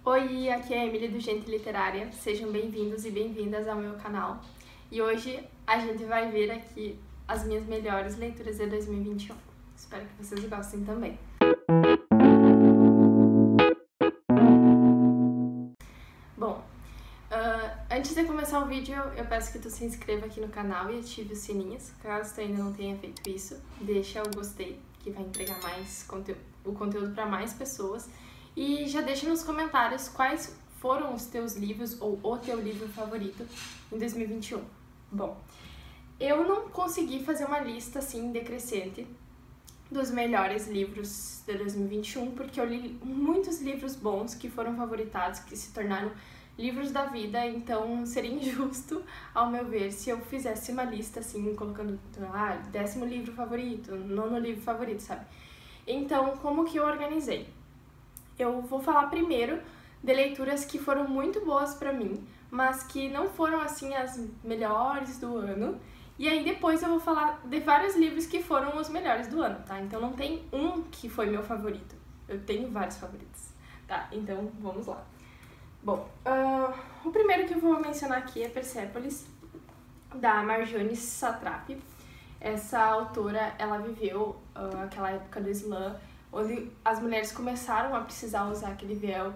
Oi, aqui é a Emily do Gente Literária, sejam bem-vindos e bem-vindas ao meu canal. E hoje a gente vai ver aqui as minhas melhores leituras de 2021. Espero que vocês gostem também. Bom, antes de começar o vídeo, eu peço que tu se inscreva aqui no canal e ative os sininhos. Caso tu ainda não tenha feito isso, deixa o gostei, que vai entregar mais o conteúdo para mais pessoas. E já deixa nos comentários quais foram os teus livros ou o teu livro favorito em 2021. Bom, eu não consegui fazer uma lista assim decrescente dos melhores livros de 2021, porque eu li muitos livros bons que foram favoritados, que se tornaram livros da vida, então seria injusto, ao meu ver, se eu fizesse uma lista assim, colocando 10º livro favorito, 9º livro favorito, sabe? Então, como que eu organizei? Eu vou falar primeiro de leituras que foram muito boas pra mim, mas que não foram assim as melhores do ano. E aí depois eu vou falar de vários livros que foram os melhores do ano, tá? Então não tem um que foi meu favorito. Eu tenho vários favoritos, tá? Então vamos lá. Bom, o primeiro que eu vou mencionar aqui é Persépolis, da Marjane Satrapi. Essa autora, ela viveu aquela época do Islã, onde as mulheres começaram a precisar usar aquele véu,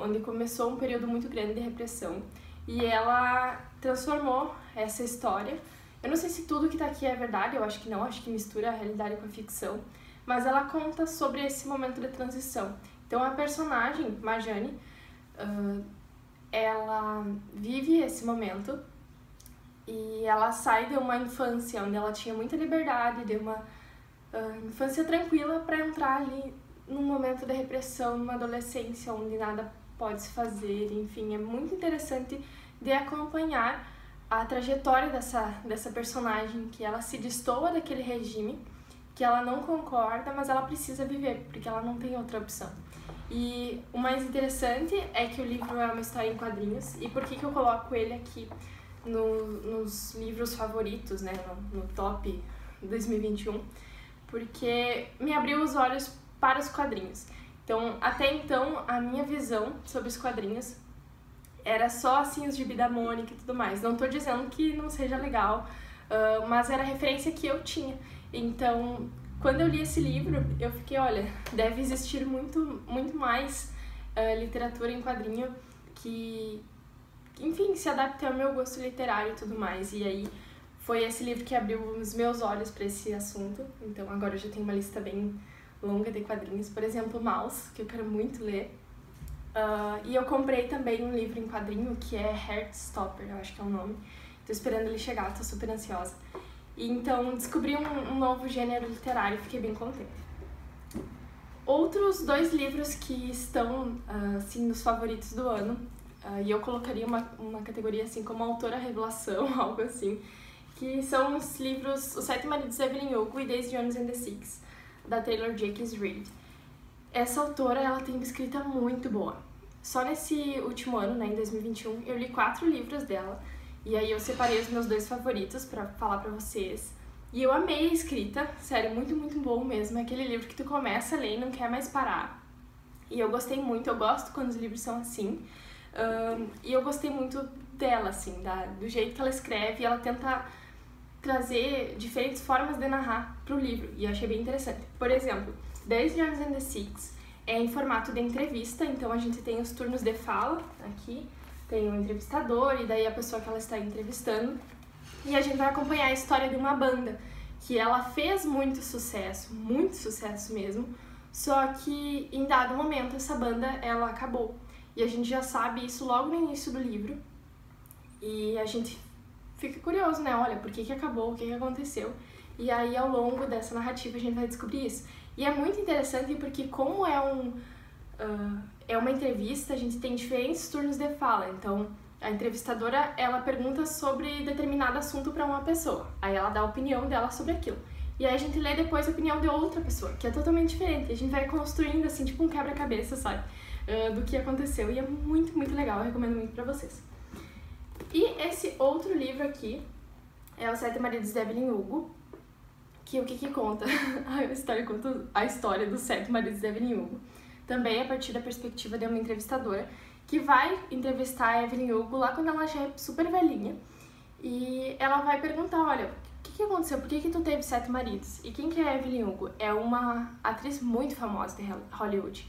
onde começou um período muito grande de repressão. E ela transformou essa história. Eu não sei se tudo que tá aqui é verdade, eu acho que não, acho que mistura a realidade com a ficção, mas ela conta sobre esse momento de transição. Então a personagem, Marjane, ela vive esse momento e ela sai de uma infância onde ela tinha muita liberdade, de uma infância tranquila, para entrar ali num momento de repressão, numa adolescência onde nada pode se fazer. Enfim, é muito interessante de acompanhar a trajetória dessa personagem, que ela se destoa daquele regime, que ela não concorda, mas ela precisa viver, porque ela não tem outra opção. E o mais interessante é que o livro é uma história em quadrinhos, e por que eu coloco ele aqui nos livros favoritos, né, no top 2021? Porque me abriu os olhos para os quadrinhos. Então, até então, a minha visão sobre os quadrinhos era só assim os gibi da Mônica e tudo mais. Não tô dizendo que não seja legal, mas era a referência que eu tinha. Então, quando eu li esse livro, eu fiquei, olha, deve existir muito mais literatura em quadrinho que, enfim, se adapte ao meu gosto literário e tudo mais. E aí foi esse livro que abriu os meus olhos para esse assunto. Então agora eu já tenho uma lista bem longa de quadrinhos. Por exemplo, Maus, que eu quero muito ler. E eu comprei também um livro em quadrinho que é Heartstopper, eu acho que é o nome. Tô esperando ele chegar, tô super ansiosa. E então descobri um novo gênero literário e fiquei bem contente. Outros 2 livros que estão assim nos favoritos do ano, e eu colocaria uma categoria assim como autora revelação, algo assim, que são os livros Os 7 Maridos de Evelyn Hugo e Daisy Jones and the Six, da Taylor Jenkins Reid. Essa autora, ela tem uma escrita muito boa. Só nesse último ano, né, em 2021, eu li 4 livros dela, e aí eu separei os meus 2 favoritos pra falar pra vocês. E eu amei a escrita, sério, muito bom mesmo. É aquele livro que tu começa a ler e não quer mais parar. E eu gostei muito, eu gosto quando os livros são assim. E eu gostei muito dela, assim, do jeito que ela escreve, e ela tenta trazer diferentes formas de narrar pro livro, e eu achei bem interessante. Por exemplo, Daisy Jones and the Six é em formato de entrevista, então a gente tem os turnos de fala aqui, tem o entrevistador e daí a pessoa que ela está entrevistando, e a gente vai acompanhar a história de uma banda que ela fez muito sucesso mesmo, só que em dado momento essa banda ela acabou, e a gente já sabe isso logo no início do livro, e a gente fica curioso, né? Olha, por que acabou, o que aconteceu? E aí, ao longo dessa narrativa, a gente vai descobrir isso. E é muito interessante porque, como é uma entrevista, a gente tem diferentes turnos de fala. Então, a entrevistadora, ela pergunta sobre determinado assunto para uma pessoa. Aí ela dá a opinião dela sobre aquilo. E aí a gente lê depois a opinião de outra pessoa, que é totalmente diferente. E a gente vai construindo, assim, tipo um quebra-cabeça, sabe? Do que aconteceu. E é muito legal, eu recomendo muito pra vocês. E esse outro livro aqui é Os 7 Maridos de Evelyn Hugo, que o que conta? A história conta a história dos 7 maridos de Evelyn Hugo. também a partir da perspectiva de uma entrevistadora, que vai entrevistar a Evelyn Hugo lá quando ela já é super velhinha. E ela vai perguntar, olha, o que aconteceu? Por que tu teve 7 maridos? E quem que é a Evelyn Hugo? É uma atriz muito famosa de Hollywood.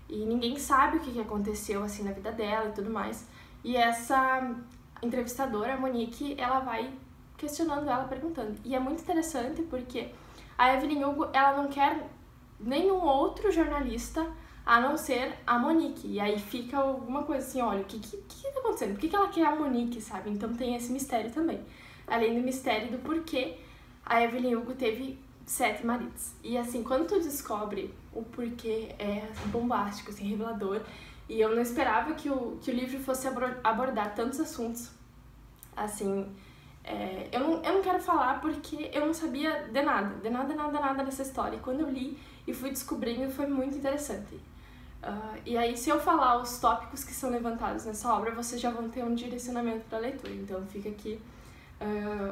E ninguém sabe o que aconteceu assim na vida dela e tudo mais. E essa entrevistadora, a Monique, ela vai questionando ela, perguntando. E é muito interessante porque a Evelyn Hugo, ela não quer nenhum outro jornalista a não ser a Monique. E aí fica alguma coisa assim, olha, o que tá acontecendo? Por que ela quer a Monique, sabe? Então tem esse mistério também. Além do mistério do porquê a Evelyn Hugo teve 7 maridos. E assim, quando tu descobre o porquê, é bombástico, assim, revelador. E eu não esperava que o livro fosse abordar tantos assuntos. Assim, eu não quero falar porque eu não sabia de nada nessa história. E quando eu li e fui descobrindo, foi muito interessante. E aí, se eu falar os tópicos que são levantados nessa obra, vocês já vão ter um direcionamento para a leitura. Então, fica aqui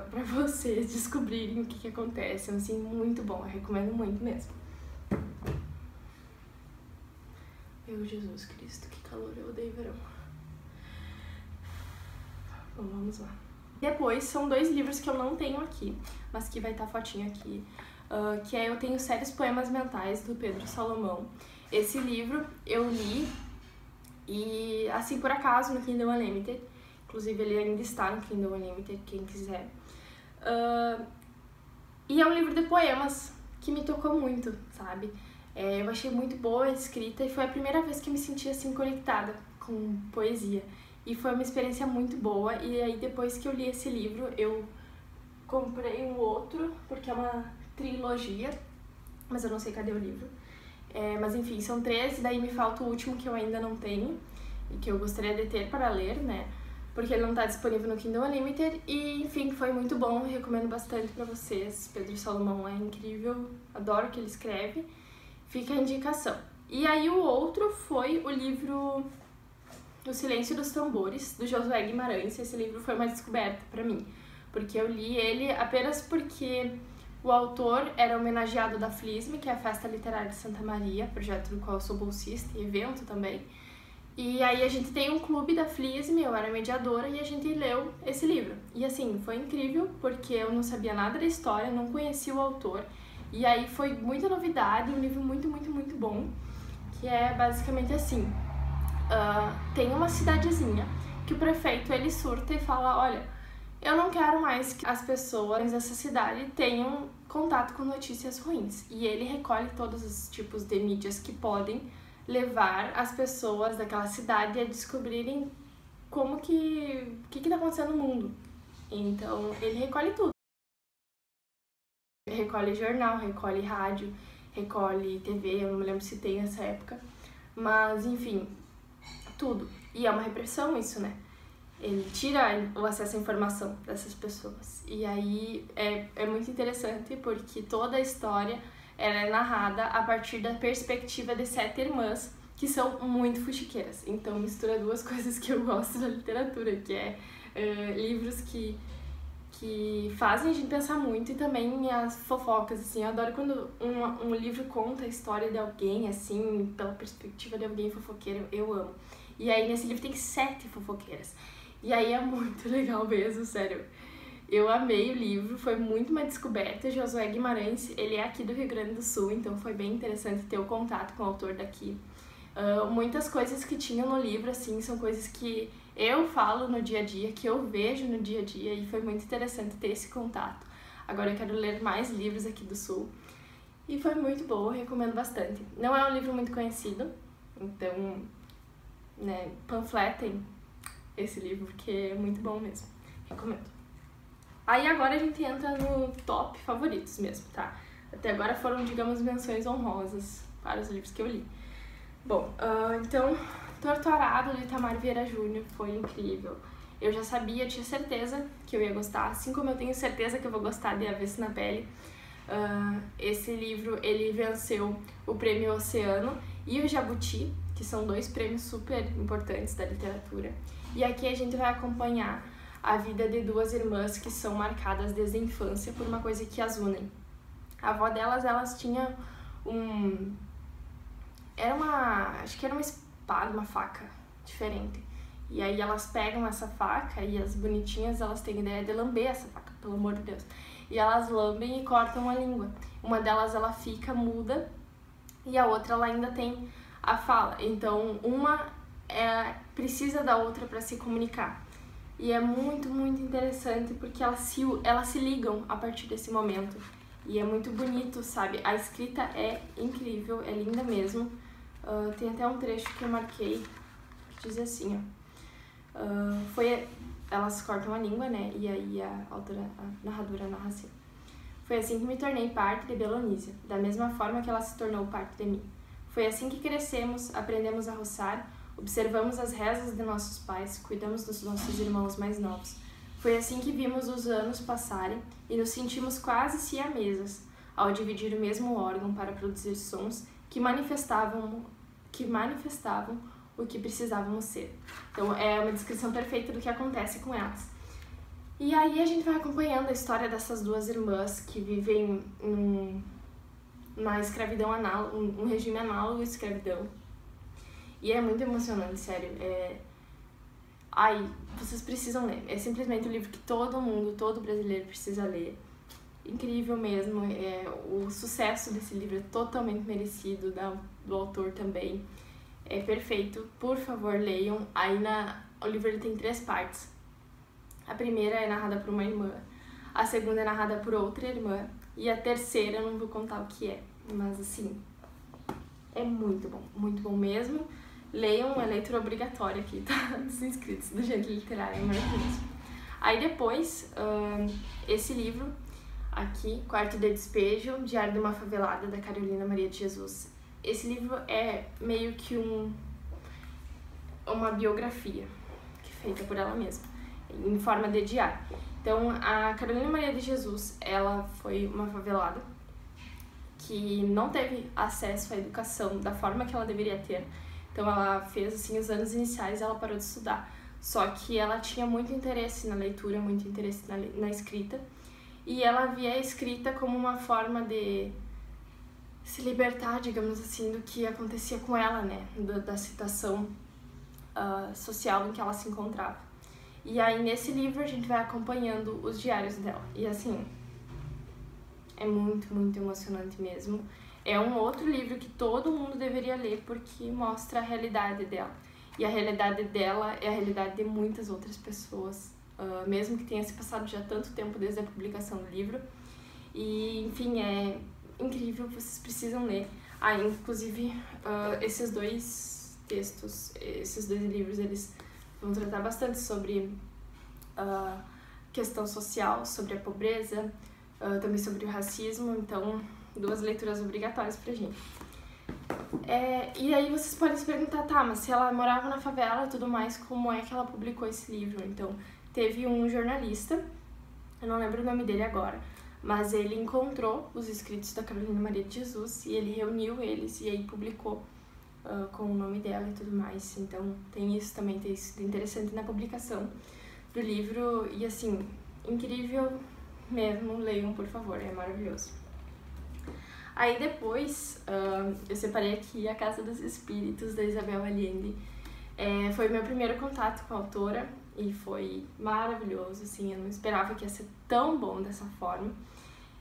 para vocês descobrirem o que acontece. É assim, muito bom, eu recomendo muito mesmo. Meu Jesus Cristo, que calor, eu odeio verão. Bom, vamos lá. Depois, são 2 livros que eu não tenho aqui, mas que vai estar fotinho aqui, que é Eu Tenho Sérios Poemas Mentais, do Pedro Salomão. Esse livro eu li, e assim, por acaso, no Kindle Unlimited. Inclusive, ele ainda está no Kindle Unlimited, quem quiser. E é um livro de poemas que me tocou muito, sabe? Eu achei muito boa a escrita e foi a primeira vez que eu me senti assim conectada com poesia. E foi uma experiência muito boa. E aí, depois que eu li esse livro, eu comprei um outro, porque é uma trilogia, mas eu não sei cadê o livro. Mas enfim, são 3, e daí me falta o último que eu ainda não tenho e que eu gostaria de ter para ler, né? Porque ele não está disponível no Kindle Unlimited. E enfim, foi muito bom, recomendo bastante para vocês. Pedro Salomão é incrível, adoro o que ele escreve. Fica a indicação. E aí o outro foi o livro O Silêncio dos Tambores, do Josué Guimarães. Esse livro foi uma descoberta para mim, porque eu li ele apenas porque o autor era homenageado da FLISM, que é a Festa Literária de Santa Maria, projeto do qual eu sou bolsista e evento também. E aí a gente tem um clube da FLISM, eu era mediadora, e a gente leu esse livro. E assim, foi incrível, porque eu não sabia nada da história, não conhecia o autor. E aí foi muita novidade, um livro muito bom, que é basicamente assim. Tem uma cidadezinha que o prefeito, ele surta e fala, olha, eu não quero mais que as pessoas dessa cidade tenham contato com notícias ruins. E ele recolhe todos os tipos de mídias que podem levar as pessoas daquela cidade a descobrirem como que tá acontecendo no mundo. Então, ele recolhe tudo. Recolhe jornal, recolhe rádio, recolhe TV, eu não me lembro se tem nessa época. Mas, enfim, tudo. E é uma repressão isso, né? Ele tira o acesso à informação dessas pessoas. E aí é muito interessante porque toda a história ela é narrada a partir da perspectiva de 7 irmãs que são muito fuxiqueiras. Então mistura 2 coisas que eu gosto da literatura, que é livros que fazem a gente pensar muito, e também as fofocas, assim. Eu adoro quando um livro conta a história de alguém, assim, pela perspectiva de alguém fofoqueiro, eu amo. E aí nesse livro tem 7 fofoqueiras. E aí é muito legal mesmo, sério. Eu amei o livro, foi muito uma descoberta. Josué Guimarães, ele é aqui do Rio Grande do Sul, então foi bem interessante ter o contato com o autor daqui. Muitas coisas que tinham no livro, assim, são coisas que eu falo no dia a dia, que eu vejo no dia a dia, e foi muito interessante ter esse contato. Agora eu quero ler mais livros aqui do Sul. E foi muito bom, eu recomendo bastante. Não é um livro muito conhecido, então, né, panfletem esse livro, porque é muito bom mesmo. Recomendo. Aí agora a gente entra no top favoritos mesmo, tá? Até agora foram, digamos, menções honrosas para os livros que eu li. Bom, então, Torturado, de Itamar Vieira Júnior, foi incrível. Eu já sabia, eu tinha certeza que eu ia gostar, assim como eu tenho certeza que eu vou gostar de Avesso na Pele. Esse livro, ele venceu o Prêmio Oceano e o Jabuti, que são 2 prêmios super importantes da literatura. E aqui a gente vai acompanhar a vida de 2 irmãs que são marcadas desde a infância por uma coisa que as unem. A avó delas tinha acho que era uma espada, uma faca diferente. E aí elas pegam essa faca e as bonitinhas, elas têm a ideia de lamber essa faca, pelo amor de Deus. E elas lambem e cortam a língua. Uma delas, ela fica muda e a outra, ela ainda tem a fala. Então, uma precisa da outra para se comunicar. E é muito, muito interessante porque elas se ligam a partir desse momento. E é muito bonito, sabe? A escrita é incrível, é linda mesmo. Tem até um trecho que eu marquei que diz assim, ó. Elas cortam a língua, né? E aí a narradora narra assim. Foi assim que me tornei parte de Belonísia, da mesma forma que ela se tornou parte de mim. Foi assim que crescemos, aprendemos a roçar, observamos as rezas de nossos pais, cuidamos dos nossos irmãos mais novos. Foi assim que vimos os anos passarem e nos sentimos quase siamesas, ao dividir o mesmo órgão para produzir sons que manifestavam o que precisávamos ser. Então é uma descrição perfeita do que acontece com elas. E aí a gente vai acompanhando a história dessas duas irmãs que vivem na escravidão análoga, um regime análogo à escravidão. E é muito emocionante, sério. Vocês precisam ler. É simplesmente um livro que todo brasileiro precisa ler. Incrível mesmo. O sucesso desse livro é totalmente merecido, do autor também. É perfeito. Por favor, leiam. O livro ele tem 3 partes. A primeira é narrada por uma irmã. A segunda é narrada por outra irmã. E a terceira eu não vou contar o que é. Mas assim, é muito bom mesmo. Leiam, é leitura obrigatória aqui, tá? Dos inscritos do Gente Literária, é maravilhoso. Aí depois, esse livro aqui, Quarto de Despejo, Diário de uma Favelada, da Carolina Maria de Jesus. Esse livro é meio que uma biografia, feita por ela mesma, em forma de diário. Então, a Carolina Maria de Jesus, ela foi uma favelada que não teve acesso à educação da forma que ela deveria ter. Então ela fez assim os anos iniciais, ela parou de estudar. Só que ela tinha muito interesse na leitura, muito interesse na escrita. E ela via a escrita como uma forma de se libertar, digamos assim, do que acontecia com ela, né? Da situação social em que ela se encontrava. E aí nesse livro a gente vai acompanhando os diários dela. E assim, é muito, muito emocionante mesmo. É um outro livro que todo mundo deveria ler porque mostra a realidade dela. E a realidade dela é a realidade de muitas outras pessoas, mesmo que tenha se passado já tanto tempo desde a publicação do livro. E, enfim, é incrível, vocês precisam ler. Inclusive, esses 2 textos, esses 2 livros, eles vão tratar bastante sobre questão social, sobre a pobreza, também sobre o racismo, então 2 leituras obrigatórias pra gente. E aí vocês podem se perguntar, tá, mas se ela morava na favela e tudo mais, como é que ela publicou esse livro? Então, teve um jornalista, eu não lembro o nome dele agora, mas ele encontrou os escritos da Carolina Maria de Jesus e ele reuniu eles e aí publicou com o nome dela e tudo mais. Então, tem isso também, tem isso interessante na publicação do livro e, assim, incrível mesmo, leiam, por favor, é maravilhoso. Aí depois, eu separei aqui A Casa dos Espíritos, da Isabel Allende. Foi meu primeiro contato com a autora e foi maravilhoso, assim, eu não esperava que ia ser tão bom dessa forma.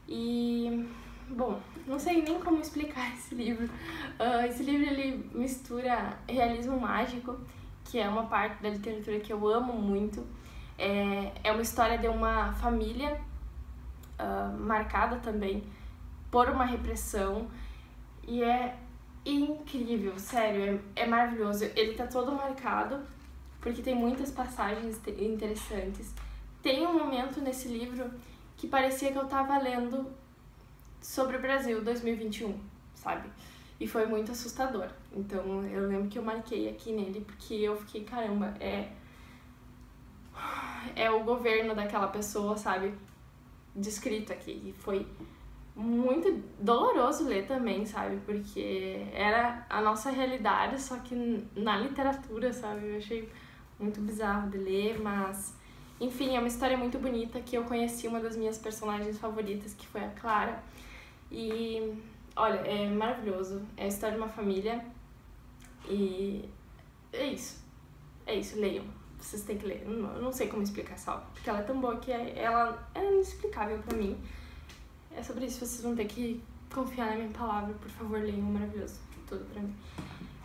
E, bom, não sei nem como explicar esse livro. Esse livro, ele mistura realismo mágico, que é uma parte da literatura que eu amo muito. É uma história de uma família marcada também por uma repressão e é incrível, sério, é maravilhoso. Ele tá todo marcado porque tem muitas passagens interessantes. Tem um momento nesse livro que parecia que eu tava lendo sobre o Brasil 2021, sabe? E foi muito assustador. Então eu lembro que eu marquei aqui nele porque eu fiquei, caramba, é o governo daquela pessoa, sabe? Descrito aqui. E foi muito doloroso ler também, sabe? Porque era a nossa realidade, só que na literatura, sabe? Eu achei muito bizarro de ler, mas... Enfim, é uma história muito bonita que eu conheci uma das minhas personagens favoritas, que foi a Clara. E, olha, é maravilhoso. É a história de uma família E é isso, leiam. Vocês têm que ler. Eu não sei como explicar essa obra, porque ela é tão boa que ela é inexplicável pra mim. É sobre isso, vocês vão ter que confiar na minha palavra. Por favor, leiam, maravilhoso. Tudo pra mim.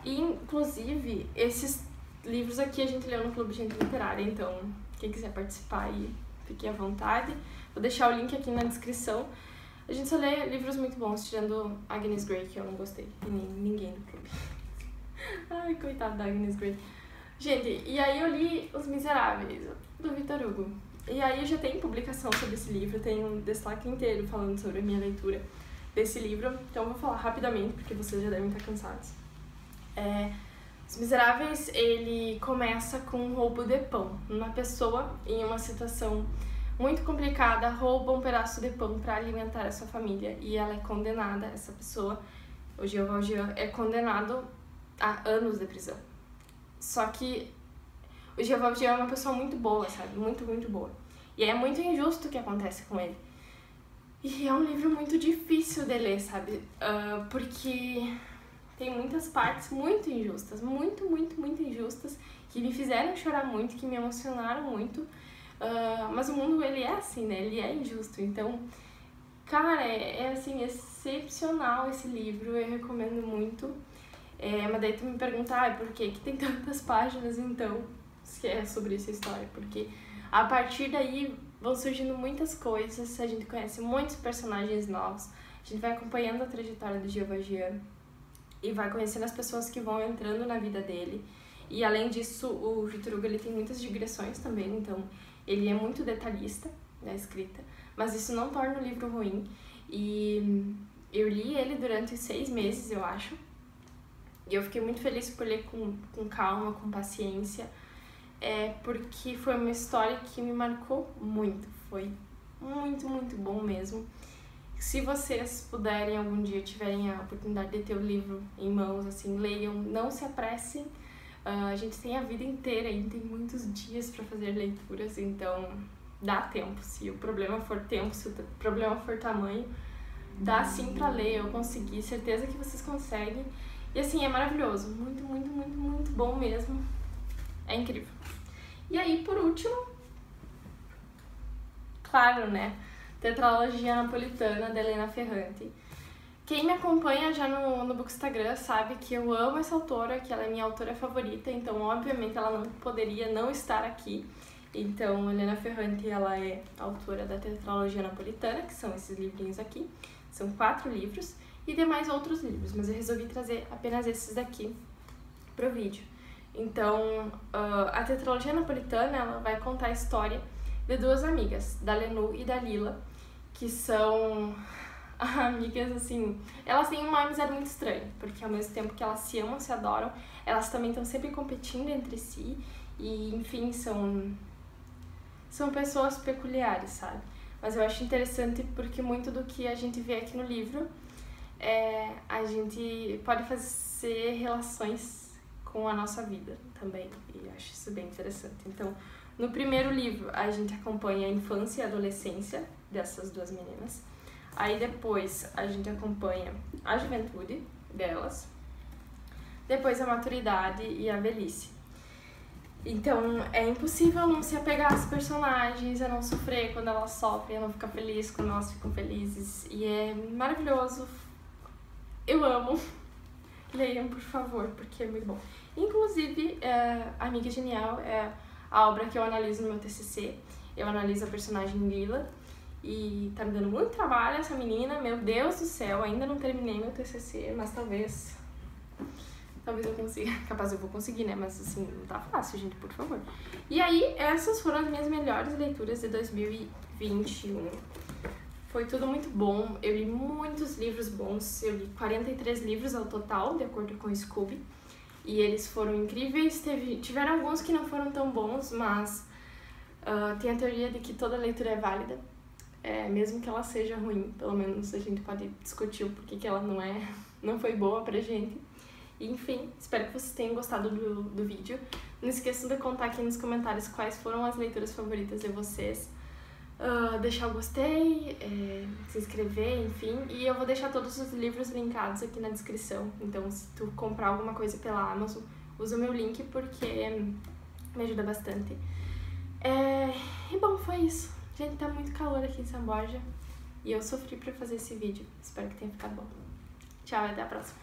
E, inclusive, esses livros aqui a gente leu no Clube Gente Literária, então quem quiser participar aí, fique à vontade. Vou deixar o link aqui na descrição. A gente só lê livros muito bons, tirando Agnes Grey, que eu não gostei, e nem ninguém do clube. Ai, coitado da Agnes Grey. Gente, e aí eu li Os Miseráveis, do Victor Hugo. E aí já tem publicação sobre esse livro, tem um destaque inteiro falando sobre a minha leitura desse livro. Então eu vou falar rapidamente, porque vocês já devem estar cansados. Os Miseráveis, ele começa com um roubo de pão. Uma pessoa, em uma situação muito complicada, rouba um pedaço de pão para alimentar a sua família. E ela é condenada, essa pessoa, o Jean Valjean, é condenado a anos de prisão. Só que o Jean Valjean é uma pessoa muito boa, sabe? Muito, muito boa. E é muito injusto o que acontece com ele. E é um livro muito difícil de ler, sabe? Porque tem muitas partes muito injustas, muito, muito, muito injustas, que me fizeram chorar muito, que me emocionaram muito. Mas o mundo, ele é assim, né? Ele é injusto. Então, cara, assim, excepcional esse livro, eu recomendo muito. Mas daí tu me pergunta, por que tem tantas páginas, então, se é sobre essa história? Porque a partir daí vão surgindo muitas coisas, a gente conhece muitos personagens novos, a gente vai acompanhando a trajetória do Jean Valjean e vai conhecendo as pessoas que vão entrando na vida dele. E além disso, o Victor Hugo, ele tem muitas digressões também, então ele é muito detalhista na escrita, mas isso não torna o livro ruim. E eu li ele durante 6 meses, eu acho. E eu fiquei muito feliz por ler com calma, com paciência, porque foi uma história que me marcou muito. Foi muito, muito bom mesmo. Se vocês puderem, algum dia, tiverem a oportunidade de ter o livro em mãos, assim, leiam, não se apressem. A gente tem a vida inteira e tem muitos dias para fazer leituras, então dá tempo. Se o problema for tempo, se o problema for tamanho, dá sim pra ler. Eu consegui, certeza que vocês conseguem. E assim, é maravilhoso, muito, muito, muito, muito bom mesmo, é incrível. E aí, por último, claro, né, Tetralogia Napolitana, da Elena Ferrante. Quem me acompanha já no Bookstagram sabe que eu amo essa autora, que ela é minha autora favorita, então obviamente ela não poderia não estar aqui. Então, Elena Ferrante, ela é autora da Tetralogia Napolitana, que são esses livrinhos aqui, são 4 livros. E tem mais outros livros, mas eu resolvi trazer apenas esses daqui pro vídeo. Então, a Tetralogia Napolitana, ela vai contar a história de 2 amigas, da Lenu e da Lila, que são amigas, assim, elas têm uma amizade muito estranha, porque ao mesmo tempo que elas se amam, se adoram, elas também estão sempre competindo entre si, e enfim, são pessoas peculiares, sabe? Mas eu acho interessante porque muito do que a gente vê aqui no livro, a gente pode fazer relações com a nossa vida também, e eu acho isso bem interessante. Então, no primeiro livro, a gente acompanha a infância e a adolescência dessas 2 meninas, aí depois a gente acompanha a juventude delas, depois a maturidade e a velhice. Então, é impossível não se apegar às personagens, a não sofrer quando elas sofrem, a não ficar feliz quando elas ficam felizes, e é maravilhoso. Eu amo. Leiam, por favor, porque é muito bom. Inclusive, Amiga Genial é a obra que eu analiso no meu TCC. Eu analiso a personagem Lila. E tá me dando muito trabalho essa menina. Meu Deus do céu, ainda não terminei meu TCC, mas talvez eu consiga. Capaz eu vou conseguir, né? Mas assim, não tá fácil, gente, por favor. E aí, essas foram as minhas melhores leituras de 2021. Foi tudo muito bom, eu li muitos livros bons, eu li 43 livros ao total, de acordo com o Scooby, e eles foram incríveis. Tiveram alguns que não foram tão bons, mas tem a teoria de que toda leitura é válida, mesmo que ela seja ruim, pelo menos a gente pode discutir o porquê que ela não foi boa pra gente. E, enfim, espero que vocês tenham gostado do vídeo. Não esqueçam de contar aqui nos comentários quais foram as leituras favoritas de vocês. deixar o gostei, se inscrever, enfim. E eu vou deixar todos os livros linkados aqui na descrição. Então, se tu comprar alguma coisa pela Amazon, usa o meu link porque me ajuda bastante. E bom, foi isso. Gente, tá muito calor aqui em São Borja e eu sofri pra fazer esse vídeo. Espero que tenha ficado bom. Tchau e até a próxima.